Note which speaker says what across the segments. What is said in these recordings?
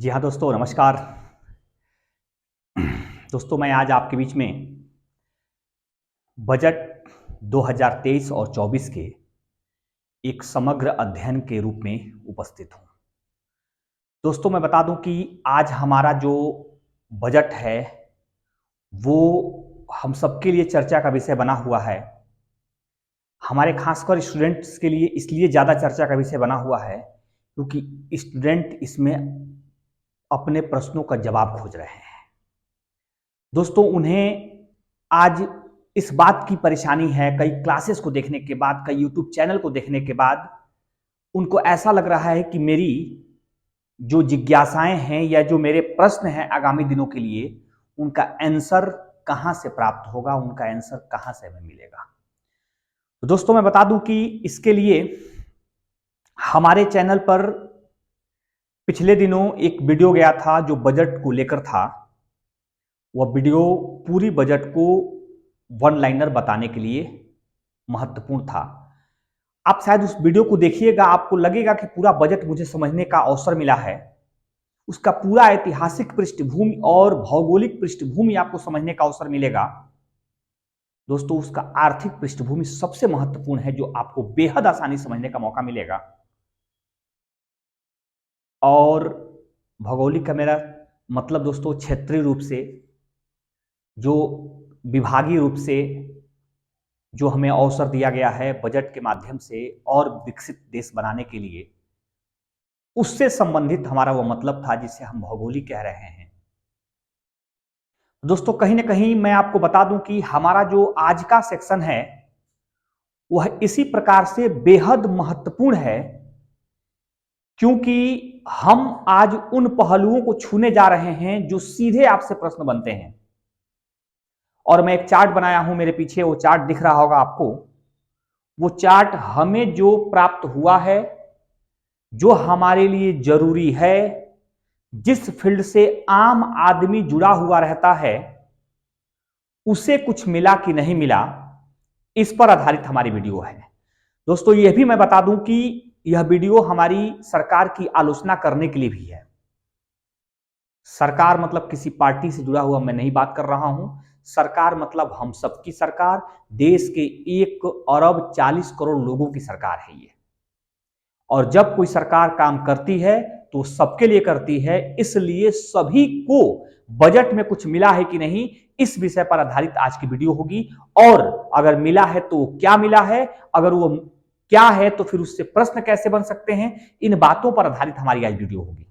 Speaker 1: जी हाँ दोस्तों, नमस्कार। दोस्तों, मैं आज आपके बीच में बजट 2023 और 24 के एक समग्र अध्ययन के रूप में उपस्थित हूँ। दोस्तों, मैं बता दूं कि आज हमारा जो बजट है वो हम सबके लिए चर्चा का विषय बना हुआ है। हमारे खासकर स्टूडेंट्स के लिए इसलिए ज़्यादा चर्चा का विषय बना हुआ है क्योंकि स्टूडेंट इसमें अपने प्रश्नों का जवाब खोज रहे हैं। दोस्तों, उन्हें आज इस बात की परेशानी है, कई क्लासेस को देखने के बाद, कई यूट्यूब चैनल को देखने के बाद उनको ऐसा लग रहा है कि मेरी जो जिज्ञासाएं हैं या जो मेरे प्रश्न हैं आगामी दिनों के लिए, उनका आंसर कहां से प्राप्त होगा, उनका आंसर कहां से हमें मिलेगा। तो दोस्तों, मैं बता दूं कि इसके लिए हमारे चैनल पर पिछले दिनों एक वीडियो गया था जो बजट को लेकर था। वह वीडियो पूरी बजट को वन लाइनर बताने के लिए महत्वपूर्ण था। आप शायद उस वीडियो को देखिएगा, आपको लगेगा कि पूरा बजट मुझे समझने का अवसर मिला है। उसका पूरा ऐतिहासिक पृष्ठभूमि और भौगोलिक पृष्ठभूमि आपको समझने का अवसर मिलेगा। दोस्तों, उसका आर्थिक पृष्ठभूमि सबसे महत्वपूर्ण है, जो आपको बेहद आसानी समझने का मौका मिलेगा। और भौगोलिक का मेरा मतलब दोस्तों क्षेत्रीय रूप से, जो विभागीय रूप से जो हमें अवसर दिया गया है बजट के माध्यम से और विकसित देश बनाने के लिए, उससे संबंधित हमारा वो मतलब था जिसे हम भौगोलिक कह रहे हैं। दोस्तों, कहीं ना कहीं मैं आपको बता दूं कि हमारा जो आज का सेक्शन है वह इसी प्रकार से बेहद महत्वपूर्ण है, क्योंकि हम आज उन पहलुओं को छूने जा रहे हैं जो सीधे आपसे प्रश्न बनते हैं। और मैं एक चार्ट बनाया हूं, मेरे पीछे वो चार्ट दिख रहा होगा आपको। वो चार्ट हमें जो प्राप्त हुआ है, जो हमारे लिए जरूरी है, जिस फील्ड से आम आदमी जुड़ा हुआ रहता है, उसे कुछ मिला कि नहीं मिला, इस पर आधारित हमारी वीडियो है। दोस्तों, यह भी मैं बता दूं कि यह वीडियो हमारी सरकार की आलोचना करने के लिए भी है। सरकार मतलब किसी पार्टी से जुड़ा हुआ मैं नहीं बात कर रहा हूं। सरकार मतलब हम सबकी सरकार, देश के 1 अरब 40 करोड़ लोगों की सरकार है ये। और जब कोई सरकार काम करती है तो सबके लिए करती है, इसलिए सभी को बजट में कुछ मिला है कि नहीं, इस विषय पर आधारित आज की वीडियो होगी। और अगर मिला है तो क्या मिला है, अगर वो क्या है तो फिर उससे प्रश्न कैसे बन सकते हैं, इन बातों पर आधारित हमारी आज वीडियो होगी।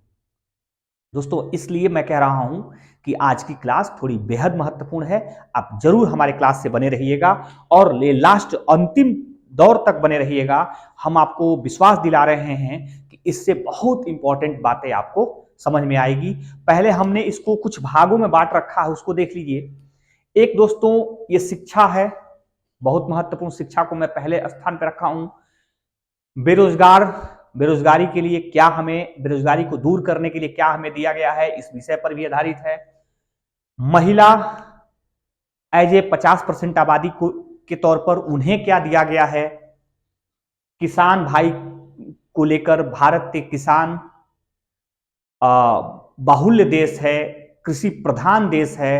Speaker 1: दोस्तों, इसलिए मैं कह रहा हूं कि आज की क्लास थोड़ी बेहद महत्वपूर्ण है। आप जरूर हमारे क्लास से बने रहिएगा और ले लास्ट अंतिम दौर तक बने रहिएगा। हम आपको विश्वास दिला रहे हैं कि इससे बहुत इंपॉर्टेंट बातें आपको समझ में आएगी। पहले हमने इसको कुछ भागों में बांट रखा है, उसको देख लीजिए। एक दोस्तों, ये शिक्षा है, बहुत महत्वपूर्ण। शिक्षा को मैं पहले स्थान पर रखा हूं। बेरोजगारी के लिए क्या हमें, बेरोजगारी को दूर करने के लिए क्या हमें दिया गया है, इस विषय पर भी आधारित है। महिला एज ए 50% आबादी के तौर पर उन्हें क्या दिया गया है। किसान भाई को लेकर, भारत के किसान बाहुल्य देश है, कृषि प्रधान देश है,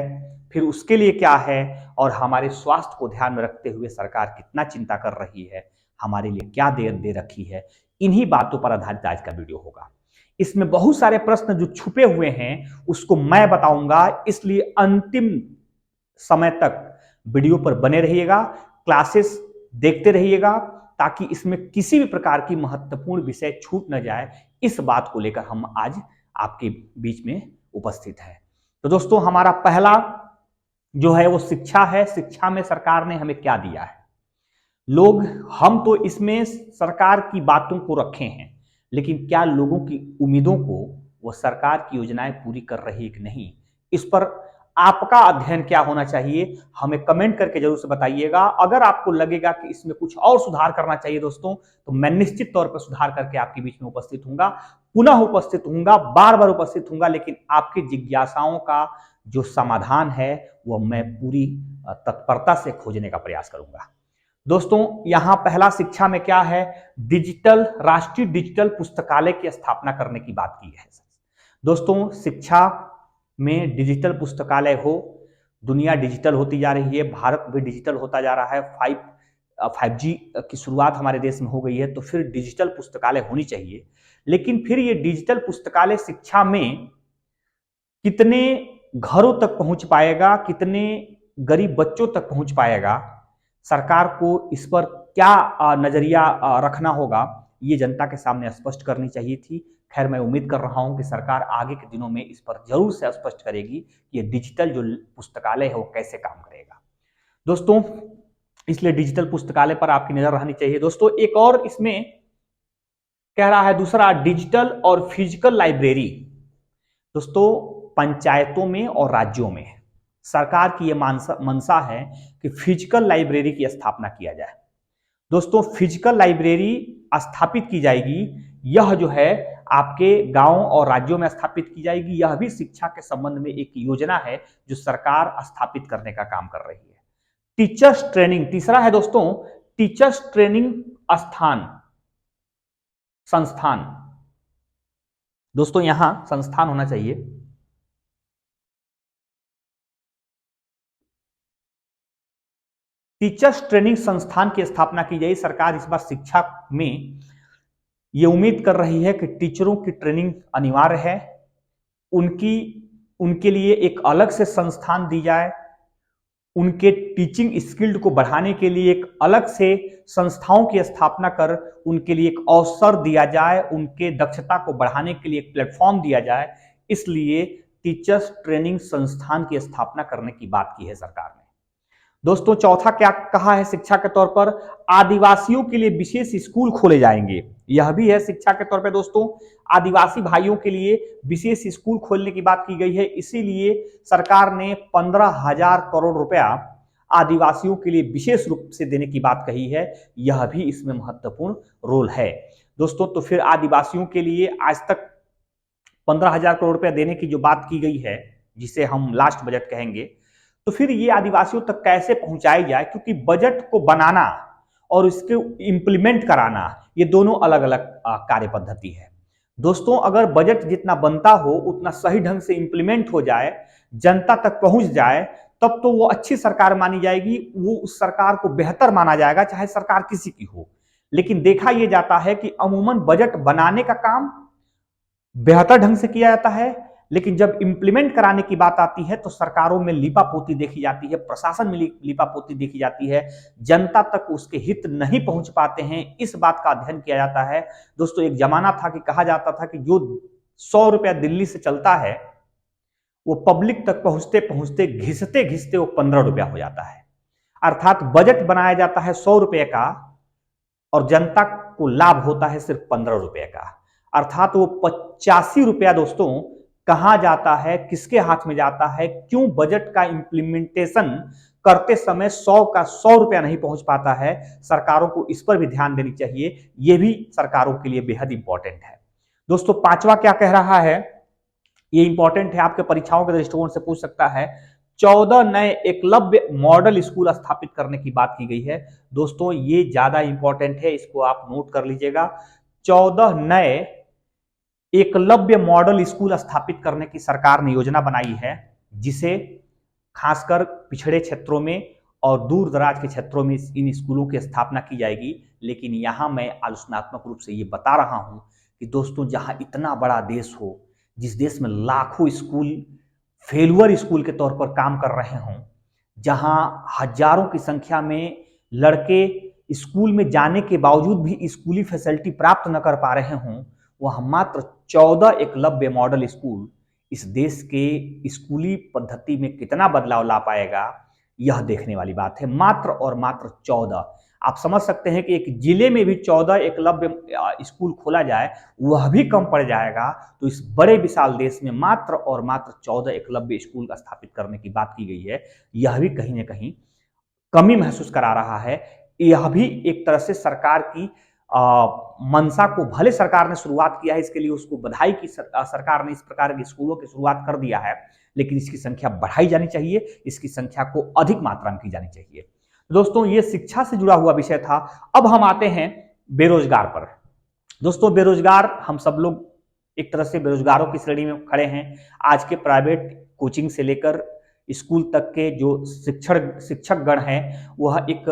Speaker 1: फिर उसके लिए क्या है, और हमारे स्वास्थ्य को ध्यान में रखते हुए सरकार कितना चिंता कर रही है, हमारे लिए क्या दे रखी है। इन्हीं बातों पर आधारित आज का वीडियो होगा। इसमें बहुत सारे प्रश्न जो छुपे हुए हैं उसको मैं बताऊंगा, इसलिए अंतिम समय तक वीडियो पर बने रहिएगा, क्लासेस देखते रहिएगा, ताकि इसमें किसी भी प्रकार की महत्वपूर्ण विषय छूट न जाए। इस बात को लेकर हम आज आपके बीच में उपस्थित है। तो दोस्तों, हमारा पहला जो है वो शिक्षा है। शिक्षा में सरकार ने हमें क्या दिया है। लोग, हम तो इसमें सरकार की बातों को रखे हैं, लेकिन क्या लोगों की उम्मीदों को वो सरकार की योजनाएं पूरी कर रही है कि नहीं, इस पर आपका अध्ययन क्या होना चाहिए, हमें कमेंट करके जरूर से बताइएगा। अगर आपको लगेगा कि इसमें कुछ और सुधार करना चाहिए दोस्तों, तो मैं निश्चित तौर पर सुधार करके आपके बीच में उपस्थित हूंगा, पुनः उपस्थित हूंगा, बार बार उपस्थित हूंगा। लेकिन आपकी जिज्ञासाओं का जो समाधान है वह मैं पूरी तत्परता से खोजने का प्रयास करूंगा। दोस्तों, यहां पहला शिक्षा में क्या है, राष्ट्रीय डिजिटल पुस्तकालय की स्थापना करने की बात की है। दोस्तों, शिक्षा में डिजिटल पुस्तकालय हो, दुनिया डिजिटल होती जा रही है, भारत भी डिजिटल होता जा रहा है, 5G की शुरुआत हमारे देश में हो गई है, तो फिर डिजिटल पुस्तकालय होनी चाहिए। लेकिन फिर ये डिजिटल पुस्तकालय शिक्षा में कितने घरों तक पहुंच पाएगा, कितने गरीब बच्चों तक पहुंच पाएगा, सरकार को इस पर क्या नजरिया रखना होगा, ये जनता के सामने स्पष्ट करनी चाहिए थी। खैर, मैं उम्मीद कर रहा हूं कि सरकार आगे के दिनों में इस पर जरूर से स्पष्ट करेगी कि ये डिजिटल जो पुस्तकालय है वो कैसे काम करेगा। दोस्तों, इसलिए डिजिटल पुस्तकालय पर आपकी नजर रहनी चाहिए। दोस्तों, एक और इसमें कह रहा है दूसरा, डिजिटल और फिजिकल लाइब्रेरी। दोस्तों, पंचायतों में और राज्यों में सरकार की यह मंशा है कि फिजिकल लाइब्रेरी की स्थापना किया जाए। दोस्तों, फिजिकल लाइब्रेरी स्थापित की जाएगी, यह जो है आपके गांव और राज्यों में स्थापित की जाएगी। यह भी शिक्षा के संबंध में एक योजना है जो सरकार स्थापित करने का काम कर रही है। टीचर्स ट्रेनिंग तीसरा है दोस्तों, टीचर्स ट्रेनिंग संस्थान। दोस्तों, यहां संस्थान होना चाहिए। टीचर्स ट्रेनिंग संस्थान की स्थापना की जाए। सरकार इस बार शिक्षा में ये उम्मीद कर रही है कि टीचरों की ट्रेनिंग अनिवार्य है, उनके लिए एक अलग से संस्थान दी जाए, उनके टीचिंग स्किल्ड को बढ़ाने के लिए एक अलग से संस्थाओं की स्थापना कर उनके लिए एक अवसर दिया जाए, उनके दक्षता को बढ़ाने के लिए एक प्लेटफॉर्म दिया जाए। इसलिए टीचर्स ट्रेनिंग संस्थान की स्थापना करने की बात की है सरकार ने। दोस्तों, चौथा क्या कहा है शिक्षा के तौर पर, आदिवासियों के लिए विशेष स्कूल खोले जाएंगे। यह भी है शिक्षा के तौर पर दोस्तों, आदिवासी भाइयों के लिए विशेष स्कूल खोलने की बात की गई है। इसीलिए सरकार ने 15,000 करोड़ रुपया आदिवासियों के लिए विशेष रूप से देने की बात कही है। यह भी इसमें महत्वपूर्ण रोल है दोस्तों। तो फिर आदिवासियों के लिए आज तक 15,000 करोड़ रुपया देने की जो बात की गई है, जिसे हम लास्ट बजट कहेंगे, तो फिर ये आदिवासियों तक कैसे पहुंचाई जाए, क्योंकि बजट को बनाना और इसके इंप्लीमेंट कराना ये दोनों अलग अलग कार्य पद्धति है दोस्तों। अगर बजट जितना बनता हो उतना सही ढंग से इंप्लीमेंट हो जाए, जनता तक पहुंच जाए, तब तो वो अच्छी सरकार मानी जाएगी, वो उस सरकार को बेहतर माना जाएगा, चाहे सरकार किसी की हो। लेकिन देखा यह जाता है कि अमूमन बजट बनाने का काम बेहतर ढंग से किया जाता है, लेकिन जब इंप्लीमेंट कराने की बात आती है तो सरकारों में लीपापोती देखी जाती है, प्रशासन में लीपापोती देखी जाती है, जनता तक उसके हित नहीं पहुंच पाते हैं। इस बात का अध्ययन किया जाता है दोस्तों। एक जमाना था कि कहा जाता था कि जो 100 रुपया दिल्ली से चलता है वो पब्लिक तक पहुंचते पहुंचते घिसते घिसते वो 15 रुपया हो जाता है। अर्थात बजट बनाया जाता है 100 रुपये का और जनता को लाभ होता है सिर्फ 15 रुपये का। अर्थात वो 85 रुपया दोस्तों कहां जाता है, किसके हाथ में जाता है, क्यों बजट का इंप्लीमेंटेशन करते समय 100 का 100 रुपया नहीं पहुंच पाता है। सरकारों को इस पर भी ध्यान देनी चाहिए, यह भी सरकारों के लिए बेहद इंपॉर्टेंट है दोस्तों। पांचवा क्या कह रहा है, ये इंपॉर्टेंट है, आपके परीक्षाओं के दृष्टिकोण से पूछ सकता है। 14 नए एकलव्य मॉडल स्कूल स्थापित करने की बात की गई है दोस्तों। ये ज्यादा इंपॉर्टेंट है, इसको आप नोट कर लीजिएगा। 14 नए एकलव्य मॉडल स्कूल स्थापित करने की सरकार ने योजना बनाई है, जिसे खासकर पिछड़े क्षेत्रों में और दूर दराज के क्षेत्रों में इन स्कूलों की स्थापना की जाएगी। लेकिन यहां मैं आलोचनात्मक रूप से ये बता रहा हूं कि दोस्तों, जहां इतना बड़ा देश हो, जिस देश में लाखों स्कूल फेलुअर स्कूल के तौर पर काम कर रहे हों, जहां हजारों की संख्या में लड़के स्कूल में जाने के बावजूद भी स्कूली फैसिलिटी प्राप्त न कर पा रहे हों, वह मात्र 14 एकलव्य मॉडल स्कूल इस देश के स्कूली पद्धति में कितना बदलाव ला पाएगा, यह देखने वाली बात है। मात्र और मात्र 14। आप समझ सकते हैं कि एक जिले में भी 14 एकलव्य स्कूल खोला जाए वह भी कम पड़ जाएगा। तो इस बड़े विशाल देश में मात्र और मात्र 14 एकलव्य स्कूल स्थापित करने की बात की गई है, यह भी कहीं ना कहीं कमी महसूस करा रहा है। यह भी एक तरह से सरकार की मंशा को, भले सरकार ने शुरुआत किया है, इसके लिए उसको बधाई की, सरकार ने इस प्रकार के स्कूलों की शुरुआत कर दिया है, लेकिन इसकी संख्या बढ़ाई जानी चाहिए, इसकी संख्या को अधिक मात्रा में की जानी चाहिए। दोस्तों, ये शिक्षा से जुड़ा हुआ विषय था। अब हम आते हैं बेरोजगार पर। दोस्तों, बेरोजगार हम सब लोग एक तरह से बेरोजगारों की श्रेणी में खड़े हैं। आज के प्राइवेट कोचिंग से लेकर स्कूल तक के जो शिक्षक गण हैं वह एक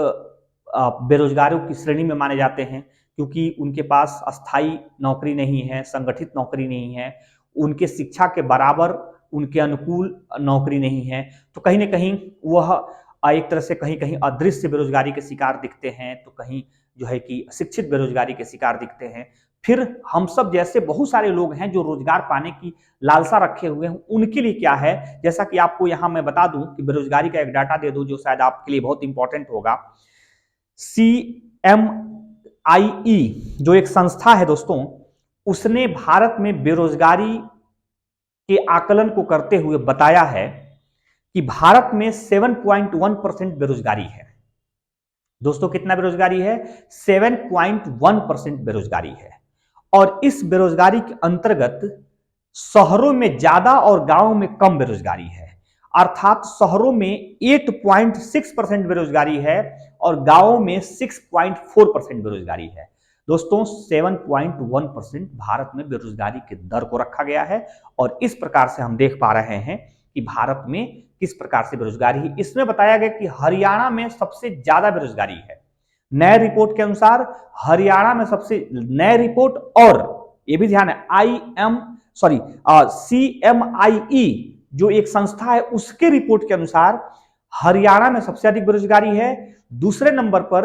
Speaker 1: बेरोजगारों की श्रेणी में माने जाते हैं, क्योंकि उनके पास अस्थाई नौकरी नहीं है, संगठित नौकरी नहीं है, उनके शिक्षा के बराबर उनके अनुकूल नौकरी नहीं है। तो कहीं ना कहीं वह एक तरह से कहीं कहीं अदृश्य बेरोजगारी के शिकार दिखते हैं, तो कहीं जो है कि शिक्षित बेरोजगारी के शिकार दिखते हैं। फिर हम सब जैसे बहुत सारे लोग हैं जो रोजगार पाने की लालसा रखे हुए हैं, उनके लिए क्या है, जैसा कि आपको यहां मैं बता दूं कि बेरोजगारी का एक डाटा दे दूं जो शायद आपके लिए बहुत इंपॉर्टेंट होगा। CMIE जो एक संस्था है दोस्तों, उसने भारत में बेरोजगारी के आकलन को करते हुए बताया है कि भारत में 7.1% बेरोजगारी है। दोस्तों कितना बेरोजगारी है? 7.1% बेरोजगारी है। और इस बेरोजगारी के अंतर्गत शहरों में ज्यादा और गांवों में कम बेरोजगारी है। अर्थात शहरों में 8.6% बेरोजगारी है और गांवों में 6.4% बेरोजगारी है। दोस्तों 7.1% भारत में बेरोजगारी के दर को रखा गया है और इस प्रकार से हम देख पा रहे हैं कि भारत में किस प्रकार से बेरोजगारी है। इसमें बताया गया कि हरियाणा में सबसे ज्यादा बेरोजगारी है। नए रिपोर्ट के अनुसार हरियाणा में सबसे, नए रिपोर्ट और ये भी ध्यान है CMIE जो एक संस्था है उसके रिपोर्ट के अनुसार हरियाणा में सबसे अधिक बेरोजगारी है। दूसरे नंबर पर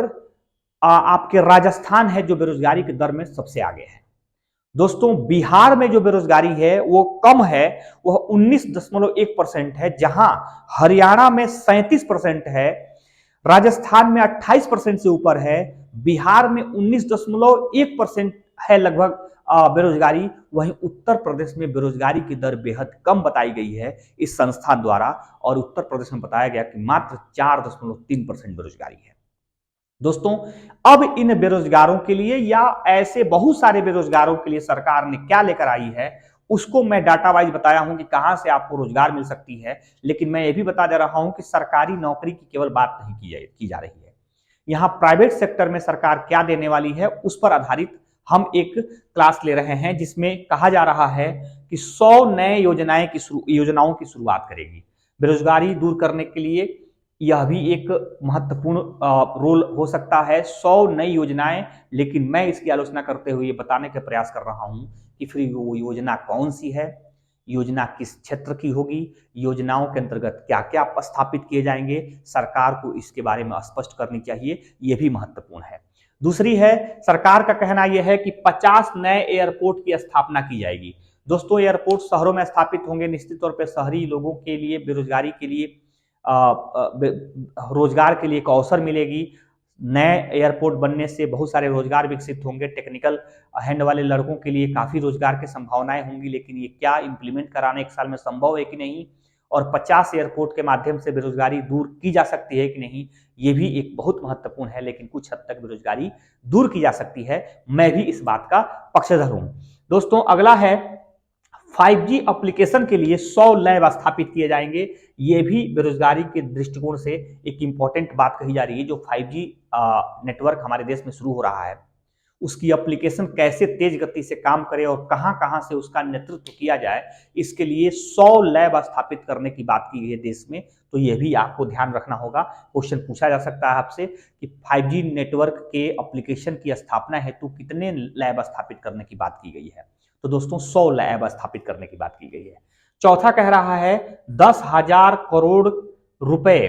Speaker 1: आपके राजस्थान है जो बेरोजगारी के दर में सबसे आगे है। दोस्तों बिहार में जो बेरोजगारी है वो कम है, वह 19.1% है, जहां हरियाणा में 37% है, राजस्थान में 28% से ऊपर है, बिहार में 19.1% है लगभग बेरोजगारी। वहीं उत्तर प्रदेश में बेरोजगारी की दर बेहद कम बताई गई है इस संस्था द्वारा और उत्तर प्रदेश में बताया गया कि मात्र 4.3% बेरोजगारी है। दोस्तों अब इन बेरोजगारों के लिए या ऐसे बहुत सारे बेरोजगारों के लिए सरकार ने क्या लेकर आई है उसको मैं डाटा वाइज बताया हूं कि कहां से आपको रोजगार मिल सकती है। लेकिन मैं ये भी बता दे रहा हूं कि सरकारी नौकरी की केवल बात नहीं की जा रही है, यहां प्राइवेट सेक्टर में सरकार क्या देने वाली है उस पर आधारित हम एक क्लास ले रहे हैं, जिसमें कहा जा रहा है कि 100 नए योजनाओं की शुरुआत करेगी। बेरोजगारी दूर करने के लिए यह भी एक महत्वपूर्ण रोल हो सकता है, 100 नई योजनाएं। लेकिन मैं इसकी आलोचना करते हुए ये बताने का प्रयास कर रहा हूं कि फिर वो योजना कौन सी है, योजना किस क्षेत्र की होगी, योजनाओं के अंतर्गत क्या क्या स्थापित किए जाएंगे, सरकार को इसके बारे में स्पष्ट करनी चाहिए, यह भी महत्वपूर्ण है। दूसरी है, सरकार का कहना यह है कि 50 नए एयरपोर्ट की स्थापना की जाएगी। दोस्तों एयरपोर्ट शहरों में स्थापित होंगे, निश्चित तौर पर शहरी लोगों के लिए बेरोजगारी के लिए रोजगार के लिए एक अवसर मिलेगी। नए एयरपोर्ट बनने से बहुत सारे रोजगार विकसित होंगे, टेक्निकल हैंड वाले लड़कों के लिए काफी रोजगार की संभावनाएं होंगी। लेकिन ये क्या इंप्लीमेंट कराना एक साल में संभव है कि नहीं, और 50 एयरपोर्ट के माध्यम से बेरोजगारी दूर की जा सकती है कि नहीं, ये भी एक बहुत महत्वपूर्ण है। लेकिन कुछ हद तक बेरोजगारी दूर की जा सकती है, मैं भी इस बात का पक्षधर हूं। दोस्तों अगला है 5G एप्लीकेशन के लिए 100 लैब स्थापित किए जाएंगे। ये भी बेरोजगारी के दृष्टिकोण से एक इंपॉर्टेंट बात कही जा रही है। जो 5G नेटवर्क हमारे देश में शुरू हो रहा है उसकी एप्लीकेशन कैसे तेज गति से काम करे और कहां कहां से उसका नेतृत्व किया जाए, इसके लिए 100 लैब स्थापित करने की बात की गई है देश में। तो यह भी आपको ध्यान रखना होगा, क्वेश्चन पूछा जा सकता है आपसे कि 5G नेटवर्क के एप्लीकेशन की स्थापना हेतु कितने लैब स्थापित करने की बात की गई है। तो दोस्तों 100 लैब स्थापित करने की बात की गई है। चौथा कह रहा है 10,000 करोड़ रुपए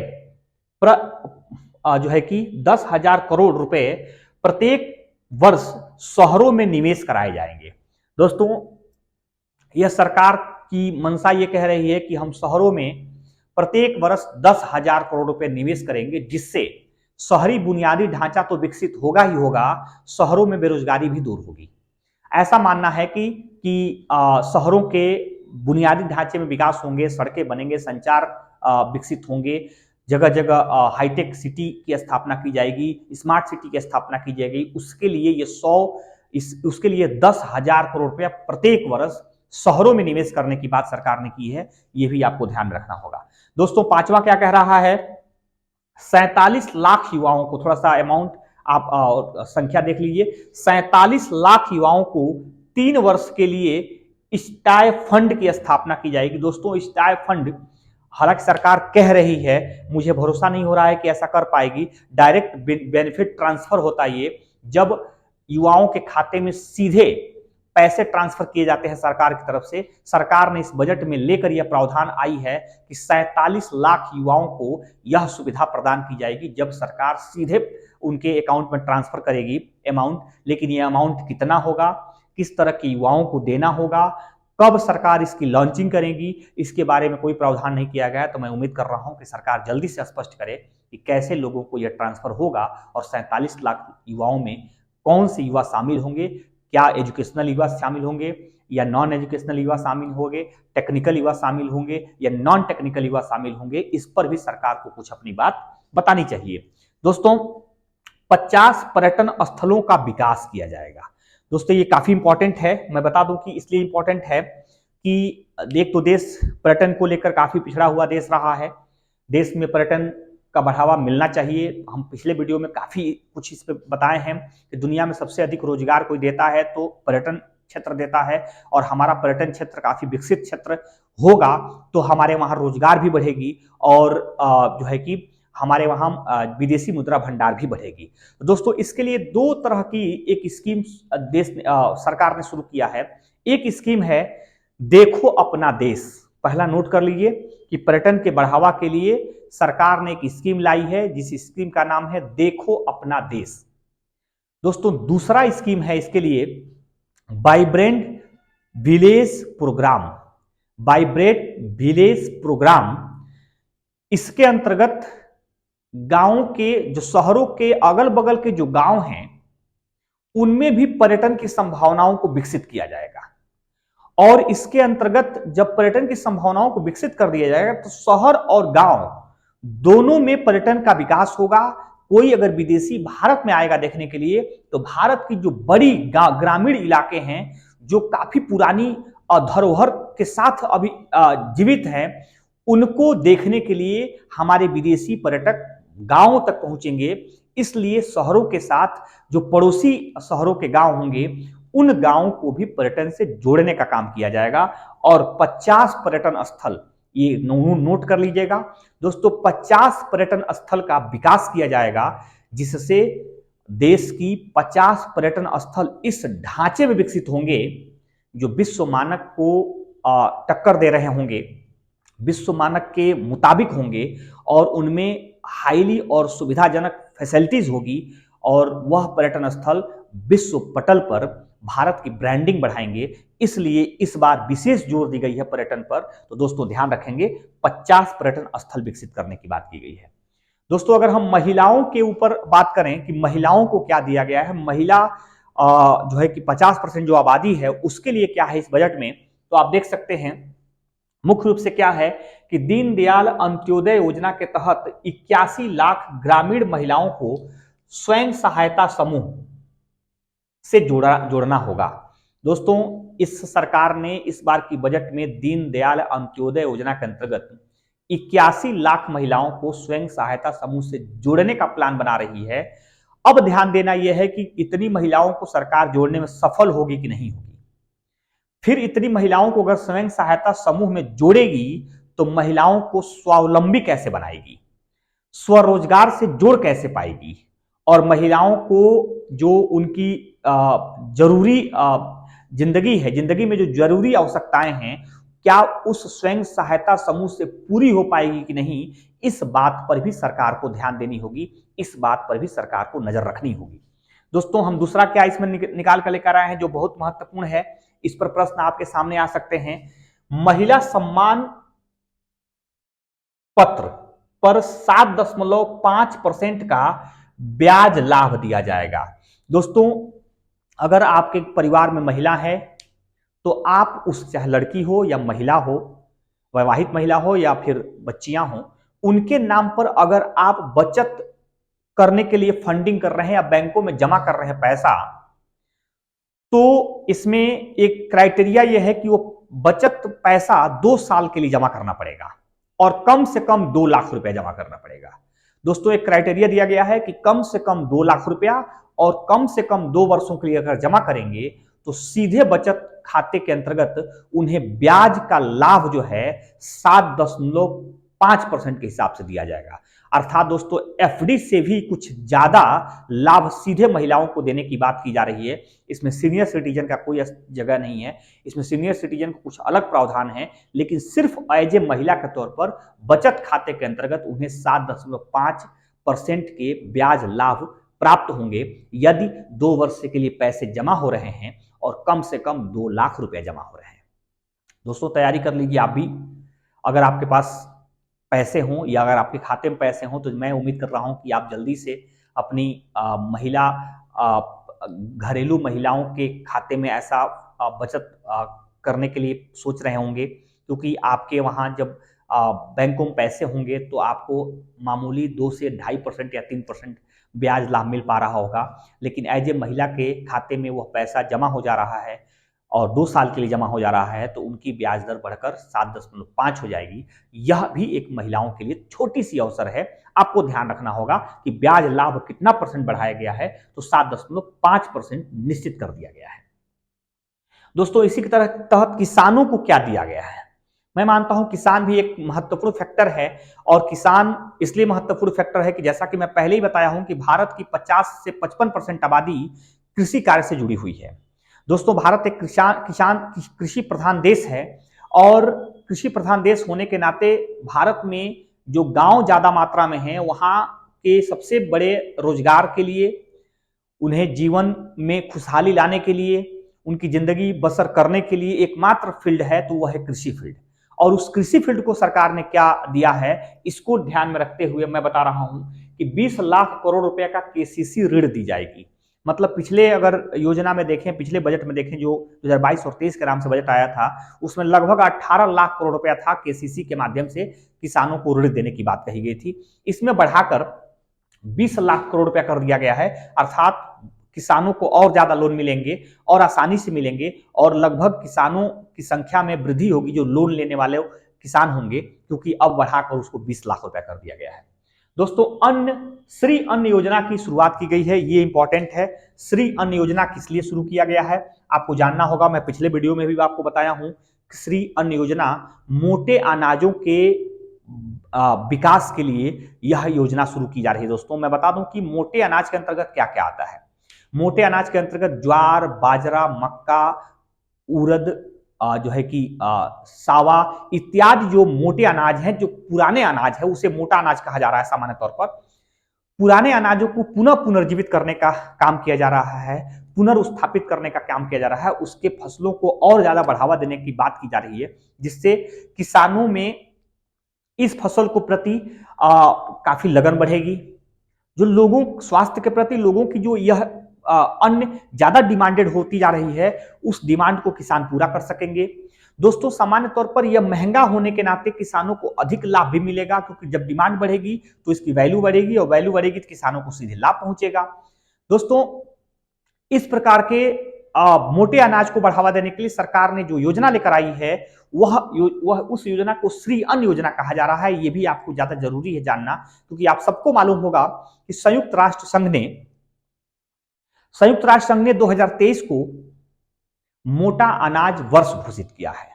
Speaker 1: जो है कि 10,000 करोड़ रुपए प्रत्येक वर्ष शहरों में निवेश कराए जाएंगे। दोस्तों यह सरकार की मंशा यह कह रही है कि हम शहरों में प्रत्येक वर्ष 10,000 करोड़ रुपए निवेश करेंगे, जिससे शहरी बुनियादी ढांचा तो विकसित होगा ही होगा, शहरों में बेरोजगारी भी दूर होगी। ऐसा मानना है कि शहरों के बुनियादी ढांचे में विकास होंगे, सड़कें बनेंगे, संचार विकसित होंगे, जगह जगह हाईटेक सिटी की स्थापना की जाएगी, स्मार्ट सिटी की स्थापना की जाएगी। उसके लिए ये उसके लिए 10,000 करोड़ रुपया प्रत्येक वर्ष शहरों में निवेश करने की बात सरकार ने की है, ये भी आपको ध्यान रखना होगा। दोस्तों पांचवा क्या कह रहा है, 47 लाख युवाओं को, थोड़ा सा अमाउंट आप संख्या देख लीजिए, 47 लाख युवाओं को 3 वर्ष के लिए स्टाय फंड की स्थापना की जाएगी। दोस्तों स्टाय फंड, हालांकि सरकार कह रही है, मुझे भरोसा नहीं हो रहा है कि ऐसा कर पाएगी। डायरेक्ट बेनिफिट ट्रांसफर होता है ये, जब युवाओं के खाते में सीधे पैसे ट्रांसफर किए जाते हैं सरकार की तरफ से। सरकार ने इस बजट में लेकर यह प्रावधान आई है कि 47 लाख युवाओं को यह सुविधा प्रदान की जाएगी जब सरकार सीधे उनके अकाउंट में ट्रांसफर करेगी अमाउंट। लेकिन यह अमाउंट कितना होगा, किस तरह के युवाओं को देना होगा, कब सरकार इसकी लॉन्चिंग करेगी, इसके बारे में कोई प्रावधान नहीं किया गया है। तो मैं उम्मीद कर रहा हूं कि सरकार जल्दी से स्पष्ट करे कि कैसे लोगों को यह ट्रांसफर होगा और 47 लाख युवाओं में कौन से युवा शामिल होंगे। क्या एजुकेशनल युवा शामिल होंगे या नॉन एजुकेशनल युवा शामिल होंगे, टेक्निकल युवा शामिल होंगे या नॉन टेक्निकल युवा शामिल होंगे, इस पर भी सरकार को कुछ अपनी बात बतानी चाहिए। दोस्तों 50 पर्यटन स्थलों का विकास किया जाएगा। दोस्तों ये काफी इंपॉर्टेंट है। मैं बता दूं कि इसलिए इंपॉर्टेंट है कि एक तो देश पर्यटन को लेकर काफी पिछड़ा हुआ देश रहा है। देश में पर्यटन का बढ़ावा मिलना चाहिए। हम पिछले वीडियो में काफी कुछ इस पे बताए हैं कि दुनिया में सबसे अधिक रोजगार कोई देता है तो पर्यटन क्षेत्र देता है, और हमारा पर्यटन क्षेत्र काफी विकसित क्षेत्र होगा तो हमारे वहां रोजगार भी बढ़ेगी और जो है कि हमारे वहां विदेशी मुद्रा भंडार भी बढ़ेगी। तो दोस्तों इसके लिए दो तरह की एक स्कीम देश सरकार ने शुरू किया है। एक स्कीम है देखो अपना देश। पहला नोट कर लीजिए कि पर्यटन के बढ़ावा के लिए सरकार ने एक स्कीम लाई है जिस स्कीम का नाम है देखो अपना देश। दोस्तों दूसरा स्कीम है इसके लिए vibrant village programme. Vibrant village programme, इसके अंतर्गत गांवों के, जो शहरों के अगल बगल के जो गांव हैं उनमें भी पर्यटन की संभावनाओं को विकसित किया जाएगा। और इसके अंतर्गत जब पर्यटन की संभावनाओं को विकसित कर दिया जाएगा तो शहर और गांव दोनों में पर्यटन का विकास होगा। कोई अगर विदेशी भारत में आएगा देखने के लिए तो भारत की जो बड़ी ग्रामीण इलाके हैं जो काफी पुरानी धरोहर के साथ अभी जीवित हैं, उनको देखने के लिए हमारे विदेशी पर्यटक गांवों तक पहुंचेंगे। इसलिए शहरों के साथ जो पड़ोसी शहरों के गांव होंगे उन गांवों को भी पर्यटन से जोड़ने का काम किया जाएगा। और 50 पर्यटन स्थल, ये नोट कर लीजिएगा दोस्तों, 50 पर्यटन स्थल का विकास किया जाएगा जिससे देश की 50 पर्यटन स्थल इस ढांचे में विकसित होंगे जो विश्व मानक को टक्कर दे रहे होंगे, विश्व मानक के मुताबिक होंगे और उनमें हाईली और सुविधाजनक फैसिलिटीज होगी और वह पर्यटन स्थल विश्व पटल पर भारत की ब्रांडिंग बढ़ाएंगे। इसलिए इस बार विशेष जोर दी गई है पर्यटन पर। तो दोस्तों ध्यान रखेंगे 50 पर्यटन स्थल विकसित करने की बात की गई है। दोस्तों अगर हम महिलाओं के ऊपर बात करें कि महिलाओं को क्या दिया गया है, महिला जो है कि 50% जो आबादी है उसके लिए क्या है इस बजट में, तो आप देख सकते हैं मुख्य रूप से क्या है कि दीनदयाल अंत्योदय योजना के तहत 81 लाख ग्रामीण महिलाओं को स्वयं सहायता समूह से जोड़ना होगा। दोस्तों इस सरकार ने इस बार की बजट में दीनदयाल अंत्योदय योजना के अंतर्गत 81 लाख महिलाओं को स्वयं सहायता समूह से जोड़ने का प्लान बना रही है। अब ध्यान देना यह है कि इतनी महिलाओं को सरकार जोड़ने में सफल होगी कि नहीं होगी। फिर इतनी महिलाओं को अगर स्वयं सहायता समूह में जोड़ेगी तो महिलाओं को स्वावलंबी कैसे बनाएगी, स्वरोजगार से जोड़ कैसे पाएगी, और महिलाओं को जो उनकी जरूरी जिंदगी है, जिंदगी में जो जरूरी आवश्यकताएं हैं, क्या उस स्वयं सहायता समूह से पूरी हो पाएगी कि नहीं, इस बात पर भी सरकार को ध्यान देनी होगी, इस बात पर भी सरकार को नजर रखनी होगी। दोस्तों हम दूसरा क्या इसमें निकाल कर लेकर आए हैं जो बहुत महत्वपूर्ण है, इस पर प्रश्न आपके सामने आ सकते हैं। महिला सम्मान पत्र पर 7.5% का ब्याज लाभ दिया जाएगा। दोस्तों अगर आपके परिवार में महिला है तो आप उस, चाहे लड़की हो या महिला हो, वैवाहित महिला हो या फिर बच्चियां हो, उनके नाम पर अगर आप बचत करने के लिए फंडिंग कर रहे हैं या बैंकों में जमा कर रहे हैं पैसा, तो इसमें एक क्राइटेरिया यह है कि वो बचत पैसा 2 साल के लिए जमा करना पड़ेगा और कम से कम 2 लाख रुपया जमा करना पड़ेगा। दोस्तों एक क्राइटेरिया दिया गया है कि कम से कम 2 लाख रुपया और कम से कम 2 वर्षों के लिए अगर जमा करेंगे तो सीधे बचत खाते के अंतर्गत उन्हें ब्याज का लाभ जो है 7.5% के हिसाब से दिया जाएगा। अर्थात दोस्तों एफडी से भी कुछ ज्यादा लाभ सीधे महिलाओं को देने की बात की जा रही है। इसमें सीनियर सिटीजन का कोई जगह नहीं है, इसमें सीनियर सिटीजन को कुछ अलग प्रावधान है, लेकिन सिर्फ एज ए महिला के तौर पर बचत खाते के अंतर्गत उन्हें 7.5% के ब्याज लाभ प्राप्त होंगे यदि 2 वर्ष के लिए पैसे जमा हो रहे हैं और कम से कम 2 लाख रुपए जमा हो रहे हैं। दोस्तों तैयारी कर लीजिए आप भी। अगर आपके पास पैसे हों या अगर आपके खाते में पैसे हों तो मैं उम्मीद कर रहा हूं कि आप जल्दी से अपनी महिला घरेलू महिलाओं के खाते में ऐसा बचत करने के लिए सोच रहे होंगे, क्योंकि आपके वहां जब बैंकों में पैसे होंगे तो आपको मामूली 2 से 2.5% या 3% ब्याज लाभ मिल पा रहा होगा, लेकिन एज ए महिला के खाते में वह पैसा जमा हो जा रहा है और 2 साल के लिए जमा हो जा रहा है तो उनकी ब्याज दर बढ़कर 7.5 हो जाएगी। यह भी एक महिलाओं के लिए छोटी सी अवसर है। आपको ध्यान रखना होगा कि ब्याज लाभ कितना परसेंट बढ़ाया गया है, तो 7.5% निश्चित कर दिया गया है। दोस्तों इसी के तहत किसानों को क्या दिया गया है? मैं मानता हूं किसान भी एक महत्वपूर्ण फैक्टर है, और किसान इसलिए महत्वपूर्ण फैक्टर है कि जैसा कि मैं पहले ही बताया हूं कि भारत की 50 से 55% आबादी कृषि कार्य से जुड़ी हुई है। दोस्तों भारत एक कृषि प्रधान देश है, और कृषि प्रधान देश होने के नाते भारत में जो गांव ज्यादा मात्रा में है, वहां के सबसे बड़े रोजगार के लिए, उन्हें जीवन में खुशहाली लाने के लिए, उनकी जिंदगी बसर करने के लिए एकमात्र फील्ड है तो वह है कृषि फील्ड। और उस कृषि फील्ड को सरकार ने क्या दिया है, इसको ध्यान में रखते हुए मैं बता रहा हूं कि 20 लाख करोड़ रुपए का केसीसी ऋण दी जाएगी। मतलब पिछले अगर योजना में देखें, पिछले बजट में देखें जो 2022 और 23 के नाम से बजट आया था, उसमें लगभग 18 लाख करोड़ रुपया था केसीसी के माध्यम से किसानों को ऋण देने की बात कही गई थी। इसमें बढ़ाकर 20 लाख करोड़ रुपया कर दिया गया है, अर्थात किसानों को और ज्यादा लोन मिलेंगे और आसानी से मिलेंगे, और लगभग किसानों की संख्या में वृद्धि होगी जो लोन लेने वाले किसान होंगे, क्योंकि अब बढ़ाकर उसको 20 लाख रुपया कर दिया गया है। दोस्तों श्री अन्न योजना की शुरुआत की गई है, ये इंपॉर्टेंट है। श्री अन्न योजना किस लिए शुरू किया गया है आपको जानना होगा। मैं पिछले वीडियो में भी आपको बताया हूं कि श्री अन्न योजना मोटे अनाजों के विकास के लिए यह योजना शुरू की जा रही है। दोस्तों मैं बता दूं कि मोटे अनाज के अंतर्गत क्या क्या आता है। मोटे अनाज के अंतर्गत ज्वार, बाजरा, मक्का, उड़द, जो है कि सावा इत्यादि जो मोटे अनाज हैं, जो पुराने अनाज है उसे मोटा अनाज कहा जा रहा है। सामान्य तौर पर पुराने अनाजों को पुनः पुनर्जीवित करने का काम किया जा रहा है, पुनर्स्थापित करने का काम किया जा रहा है, उसके फसलों को और ज्यादा बढ़ावा देने की बात की जा रही है, जिससे किसानों में इस फसल को प्रति काफी लगन बढ़ेगी। जो लोगों स्वास्थ्य के प्रति लोगों की जो यह अन्य ज्यादा डिमांडेड होती जा रही है, उस डिमांड को किसान पूरा कर सकेंगे। दोस्तों सामान्य तौर पर यह महंगा होने के नाते किसानों को अधिक लाभ भी मिलेगा, क्योंकि जब डिमांड बढ़ेगी तो इसकी वैल्यू बढ़ेगी, और वैल्यू बढ़ेगी तो किसानों को सीधे लाभ पहुंचेगा। दोस्तों इस प्रकार के मोटे अनाज को बढ़ावा देने के लिए सरकार ने जो योजना लेकर आई है, वह उस योजना को श्री अन्न योजना कहा जा रहा है। यह भी आपको ज्यादा जरूरी है जानना, क्योंकि आप सबको मालूम होगा कि संयुक्त राष्ट्र संघ ने 2023 को मोटा अनाज वर्ष घोषित किया है,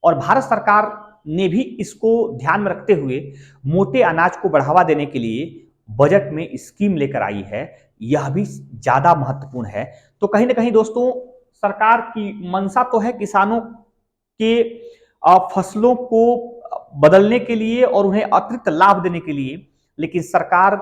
Speaker 1: और भारत सरकार ने भी इसको ध्यान में रखते हुए मोटे अनाज को बढ़ावा देने के लिए बजट में स्कीम लेकर आई है। यह भी ज्यादा महत्वपूर्ण है। तो कहीं ना कहीं दोस्तों सरकार की मंशा तो है किसानों के फसलों को बदलने के लिए और उन्हें अतिरिक्त लाभ देने के लिए, लेकिन सरकार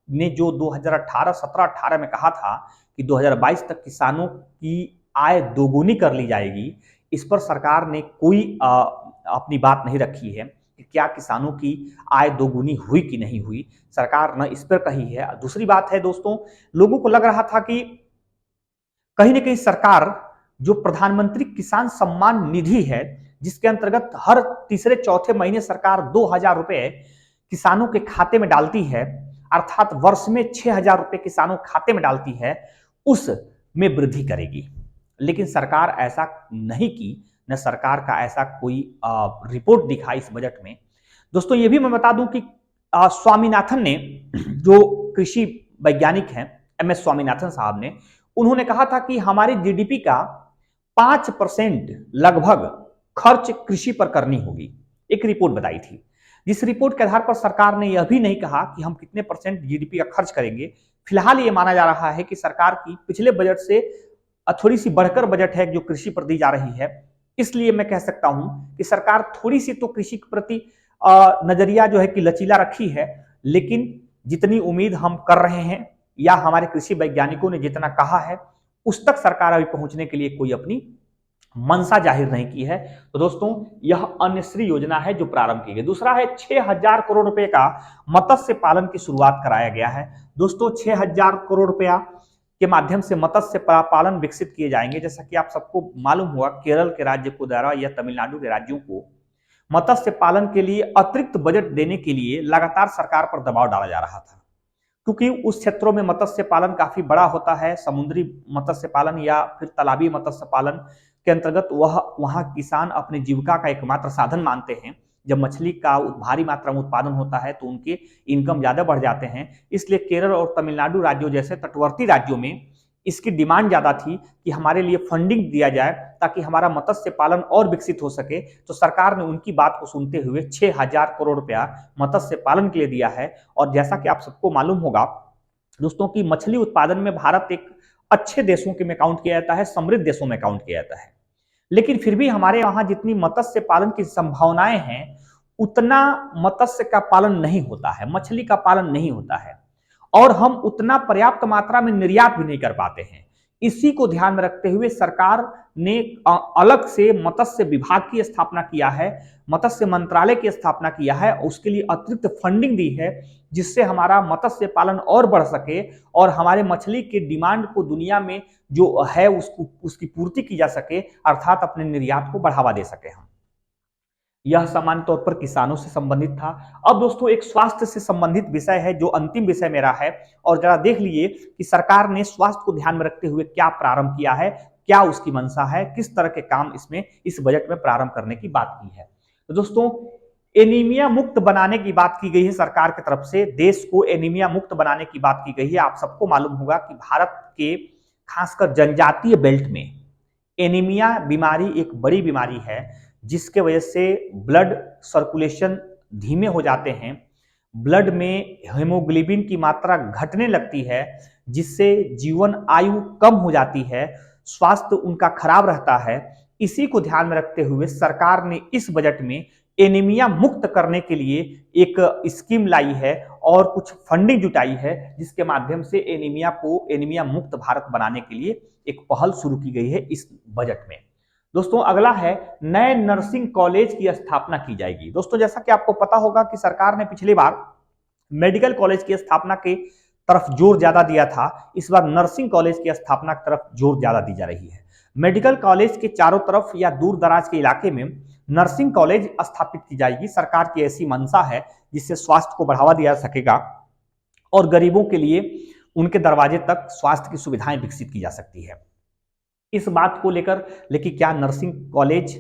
Speaker 1: ने जो 2017-18 में कहा था कि 2022 तक किसानों की आय दोगुनी कर ली जाएगी, इस पर सरकार ने कोई अपनी बात नहीं रखी है कि क्या किसानों की आय दोगुनी हुई कि नहीं हुई। सरकार ने इस पर कही है। दूसरी बात है दोस्तों, लोगों को लग रहा था कि कहीं ना कहीं सरकार जो प्रधानमंत्री किसान सम्मान निधि है, जिसके अंतर्गत हर तीसरे चौथे महीने सरकार 2,000 रुपए किसानों के खाते में डालती है, अर्थात वर्ष में 6,000 रुपए किसानों खाते में डालती है, उसमें वृद्धि करेगी। लेकिन सरकार ऐसा नहीं की, न सरकार का ऐसा कोई रिपोर्ट दिखा इस बजट में। दोस्तों ये भी मैं बता दूं कि स्वामीनाथन ने, जो कृषि वैज्ञानिक हैं, MS स्वामीनाथन साहब ने, उन्होंने कहा था कि हमारी जीडीपी का 5% लगभग खर्च कृषि पर करनी होगी, एक रिपोर्ट बताई थी। जिस रिपोर्ट के आधार पर सरकार ने यह भी नहीं कहा कि हम कितने परसेंट जीडीपी का खर्च करेंगे। फिलहाल ये माना जा रहा है कि सरकार की पिछले बजट से थोड़ी सी बढ़कर बजट है जो कृषि पर दी जा रही है। इसलिए मैं कह सकता हूं कि सरकार थोड़ी सी तो कृषि के प्रति नजरिया जो है कि लचीला रखी है, लेकिन जितनी उम्मीद हम कर रहे हैं या हमारे कृषि वैज्ञानिकों ने जितना कहा है उस तक सरकार अभी पहुंचने के लिए कोई अपनी मंशा जाहिर नहीं की है। तो दोस्तों यह अन्नश्री योजना है जो प्रारंभ की गई। दूसरा है 6,000 करोड़ रुपए का मत्स्य पालन की शुरुआत कराया गया है। दोस्तों 6,000 करोड़ रुपया के माध्यम से मत्स्य पालन विकसित किए जाएंगे। जैसा कि आप सबको मालूम हुआ, केरल के राज्य को द्वारा या तमिलनाडु के राज्यों को मत्स्य पालन के लिए अतिरिक्त बजट देने के लिए लगातार सरकार पर दबाव डाला जा रहा था, क्योंकि उस क्षेत्रों में मत्स्य पालन काफी बड़ा होता है। समुद्री मत्स्य पालन या फिर तालाबी मत्स्य पालन के अंतर्गत वहां किसान अपनी जीविका का एकमात्र साधन मानते हैं। जब मछली का भारी मात्रा में उत्पादन होता है तो उनके इनकम ज्यादा बढ़ जाते हैं। इसलिए केरल और तमिलनाडु राज्यों जैसे तटवर्ती राज्यों में इसकी डिमांड ज्यादा थी कि हमारे लिए फंडिंग दिया जाए ताकि हमारा मत्स्य पालन और विकसित हो सके। तो सरकार ने उनकी बात को सुनते हुए 6,000 करोड़ रुपया मत्स्य पालन के लिए दिया है। और जैसा कि आप सबको मालूम होगा दोस्तों कि मछली उत्पादन में भारत एक अच्छे देशों के में काउंट किया जाता है, समृद्ध देशों में काउंट किया जाता है। लेकिन फिर भी हमारे वहां जितनी मत्स्य पालन की संभावनाएं हैं उतना मत्स्य का पालन नहीं होता है, मछली का पालन नहीं होता है, और हम उतना पर्याप्त मात्रा में निर्यात भी नहीं कर पाते हैं। इसी को ध्यान में रखते हुए सरकार ने अलग से मत्स्य विभाग की स्थापना किया है, मत्स्य मंत्रालय की स्थापना किया है, उसके लिए अतिरिक्त फंडिंग दी है जिससे हमारा मत्स्य पालन और बढ़ सके और हमारे मछली के डिमांड को दुनिया में जो है उसकी पूर्ति की जा सके, अर्थात अपने निर्यात को बढ़ावा दे सके हम। यह सामान्य तौर पर किसानों से संबंधित था। अब दोस्तों एक स्वास्थ्य से संबंधित विषय है जो अंतिम विषय मेरा है, और जरा देख लीजिए कि सरकार ने स्वास्थ्य को ध्यान में रखते हुए क्या प्रारंभ किया है, क्या उसकी मंशा है, किस तरह के काम इसमें इस बजट में प्रारंभ करने की बात की है। तो दोस्तों एनीमिया मुक्त बनाने की बात की गई है सरकार की तरफ से, देश को एनीमिया मुक्त बनाने की बात की गई है। आप सबको मालूम होगा कि भारत के खासकर जनजातीय बेल्ट में एनीमिया बीमारी एक बड़ी बीमारी है जिसके वजह से ब्लड सर्कुलेशन धीमे हो जाते हैं, ब्लड में हेमोग्लोबिन की मात्रा घटने लगती है जिससे जीवन आयु कम हो जाती है, स्वास्थ्य उनका खराब रहता है। इसी को ध्यान में रखते हुए सरकार ने इस बजट में एनीमिया मुक्त करने के लिए एक स्कीम लाई है और कुछ फंडिंग जुटाई है जिसके माध्यम से एनीमिया मुक्त भारत बनाने के लिए एक पहल शुरू की गई है इस बजट में। दोस्तों अगला है नए नर्सिंग कॉलेज की स्थापना की जाएगी। दोस्तों जैसा कि आपको पता होगा कि सरकार ने पिछली बार मेडिकल कॉलेज की स्थापना के तरफ जोर ज्यादा दिया था, इस बार नर्सिंग कॉलेज की स्थापना की तरफ जोर ज्यादा दी जा रही है। मेडिकल कॉलेज के चारों तरफ या दूर दराज के इलाके में नर्सिंग कॉलेज स्थापित की जाएगी। सरकार की ऐसी मंशा है जिससे स्वास्थ्य को बढ़ावा दिया जा सकेगा और गरीबों के लिए उनके दरवाजे तक स्वास्थ्य की सुविधाएं विकसित की जा सकती है। इस बात को लेकर लेकिन क्या नर्सिंग कॉलेज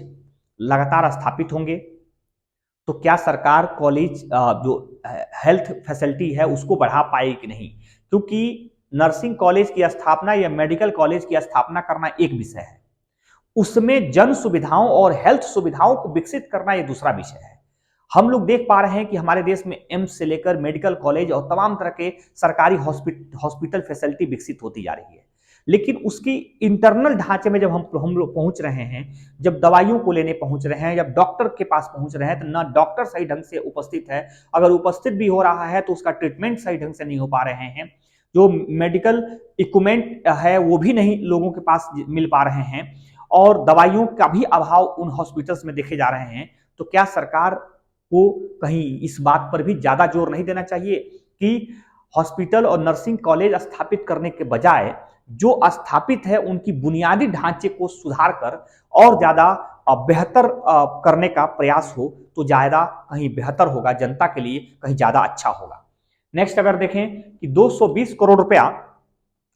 Speaker 1: लगातार स्थापित होंगे तो क्या सरकार कॉलेज जो हेल्थ फैसिलिटी है उसको बढ़ा पाएगी कि नहीं, क्योंकि नर्सिंग कॉलेज की स्थापना या मेडिकल कॉलेज की स्थापना करना एक विषय है, उसमें जन सुविधाओं और हेल्थ सुविधाओं को विकसित करना यह दूसरा विषय है। हम लोग देख पा रहे हैं कि हमारे देश में एम्स से लेकर मेडिकल कॉलेज और तमाम तरह के सरकारी हॉस्पिटल फैसिलिटी विकसित होती जा रही है, लेकिन उसकी इंटरनल ढांचे में जब हम लोग पहुंच रहे हैं, जब दवाइयों को लेने पहुंच रहे हैं, जब डॉक्टर के पास पहुंच रहे हैं, तो ना डॉक्टर सही ढंग से उपस्थित है, अगर उपस्थित भी हो रहा है तो उसका ट्रीटमेंट सही ढंग से नहीं हो पा रहे हैं, जो मेडिकल इक्विपमेंट है वो भी नहीं लोगों के पास मिल पा रहे हैं और दवाइयों का भी अभाव उन हॉस्पिटल्स में देखे जा रहे हैं। तो क्या सरकार को कहीं इस बात पर भी ज्यादा जोर नहीं देना चाहिए कि हॉस्पिटल और नर्सिंग कॉलेज स्थापित करने के बजाय जो स्थापित है उनकी बुनियादी ढांचे को सुधार कर और ज्यादा बेहतर करने का प्रयास हो तो ज्यादा कहीं बेहतर होगा, जनता के लिए कहीं ज्यादा अच्छा होगा। नेक्स्ट अगर देखें कि 220 करोड़ रुपया,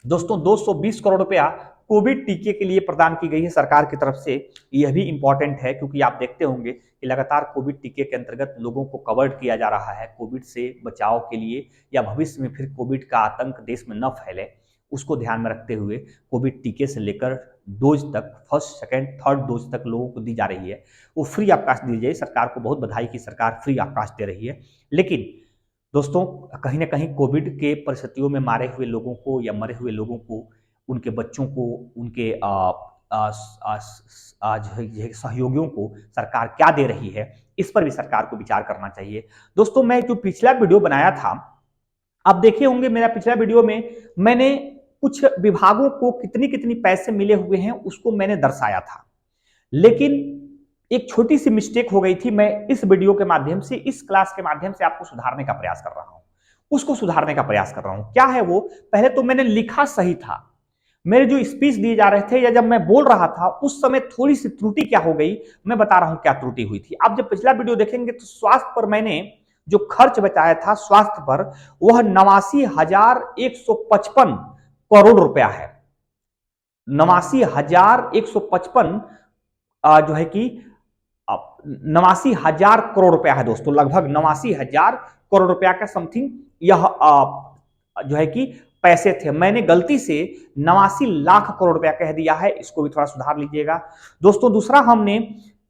Speaker 1: दोस्तों 220 करोड़ रुपया कोविड टीके के लिए प्रदान की गई है सरकार की तरफ से। यह भी इंपॉर्टेंट है क्योंकि आप देखते होंगे कि लगातार कोविड टीके के अंतर्गत लोगों को कवर्ड किया जा रहा है कोविड से बचाव के लिए या भविष्य में फिर कोविड का आतंक देश में न फैले उसको ध्यान में रखते हुए कोविड टीके से लेकर डोज तक, फर्स्ट सेकेंड थर्ड डोज तक लोगों को दी जा रही है, वो फ्री ऑफ कॉस्ट दी जाए। सरकार को बहुत बधाई कि सरकार फ्री ऑफ कॉस्ट दे रही है। लेकिन दोस्तों, कहीं ना कहीं कोविड के परिस्थितियों में मारे हुए लोगों को या मरे हुए लोगों को, उनके बच्चों को, उनके सहयोगियों को सरकार क्या दे रही है, इस पर भी सरकार को विचार करना चाहिए। दोस्तों, मैं जो पिछला वीडियो बनाया था, आप देखे होंगे मेरा पिछला वीडियो में मैंने कुछ विभागों को कितनी कितनी पैसे मिले हुए हैं उसको मैंने दर्शाया था। लेकिन एक छोटी सी मिस्टेक हो गई थी। मैं इस वीडियो के माध्यम से, इस क्लास के माध्यम से आपको सुधारने का प्रयास कर रहा हूं, उसको सुधारने का प्रयास कर रहा हूं। क्या है वो? पहले तो मैंने लिखा सही था, मेरे जो स्पीच दिए जा रहे थे या जब मैं बोल रहा था उस समय थोड़ी सी त्रुटि क्या हो गई, मैं बता रहा हूं क्या त्रुटि हुई थी। आप जब पिछला वीडियो देखेंगे तो स्वास्थ्य पर मैंने जो खर्च बचाया था स्वास्थ्य पर, वह 89,155 करोड़ रुपया है। 89,155 जो है कि 89,000 करोड़ रुपया है दोस्तों, लगभग 89,000 करोड़ रुपया का समथिंग यह जो है कि पैसे थे। मैंने गलती से 89 लाख करोड़ रुपया कह दिया है, इसको भी थोड़ा सुधार लीजिएगा दोस्तों। दूसरा, हमने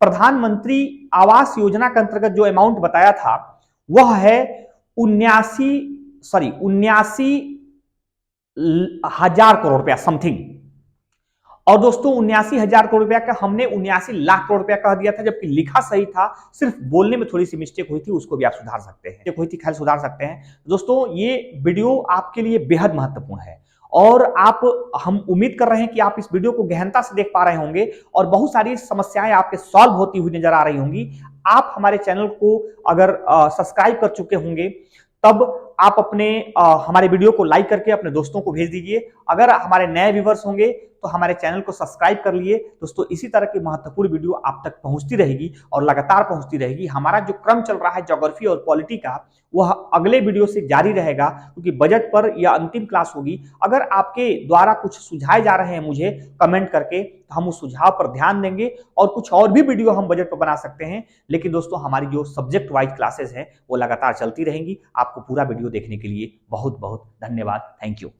Speaker 1: प्रधानमंत्री आवास योजना के अंतर्गत जो अमाउंट बताया था वह है 79,000 करोड़ रुपया समथिंग। और दोस्तों 79,000 करोड़ रुपया का हमने 79 लाख करोड़ रुपया कह दिया था, जबकि लिखा सही था, सिर्फ बोलने में थोड़ी सी मिस्टेक हुई थी, उसको भी आप सुधार सकते हैं, हुई थी खैर सुधार सकते हैं। दोस्तों, ये वीडियो आपके लिए बेहद महत्वपूर्ण है और हम उम्मीद कर रहे हैं कि आप इस वीडियो को गहनता से देख पा रहे होंगे और बहुत सारी समस्याएं आपके सॉल्व होती हुई नजर आ रही होंगी। आप हमारे चैनल को अगर सब्सक्राइब कर चुके होंगे तब आप हमारे वीडियो को लाइक करके अपने दोस्तों को भेज दीजिए। अगर हमारे नए व्यूअर्स होंगे तो हमारे चैनल को सब्सक्राइब कर लिए। दोस्तों, इसी तरह की महत्वपूर्ण वीडियो आप तक पहुंचती रहेगी और लगातार पहुंचती रहेगी। हमारा जो क्रम चल रहा है ज्योग्राफी और पॉलिटी का, वह अगले वीडियो से जारी रहेगा, क्योंकि बजट पर यह अंतिम क्लास होगी। अगर आपके द्वारा कुछ सुझाए जा रहे हैं मुझे कमेंट करके, तो हम उस सुझाव पर ध्यान देंगे और कुछ और भी वीडियो हम बजट पर बना सकते हैं। लेकिन दोस्तों, हमारी जो सब्जेक्ट वाइज क्लासेस हैं वो लगातार चलती रहेंगी। आपको पूरा वीडियो देखने के लिए बहुत बहुत धन्यवाद। Thank you.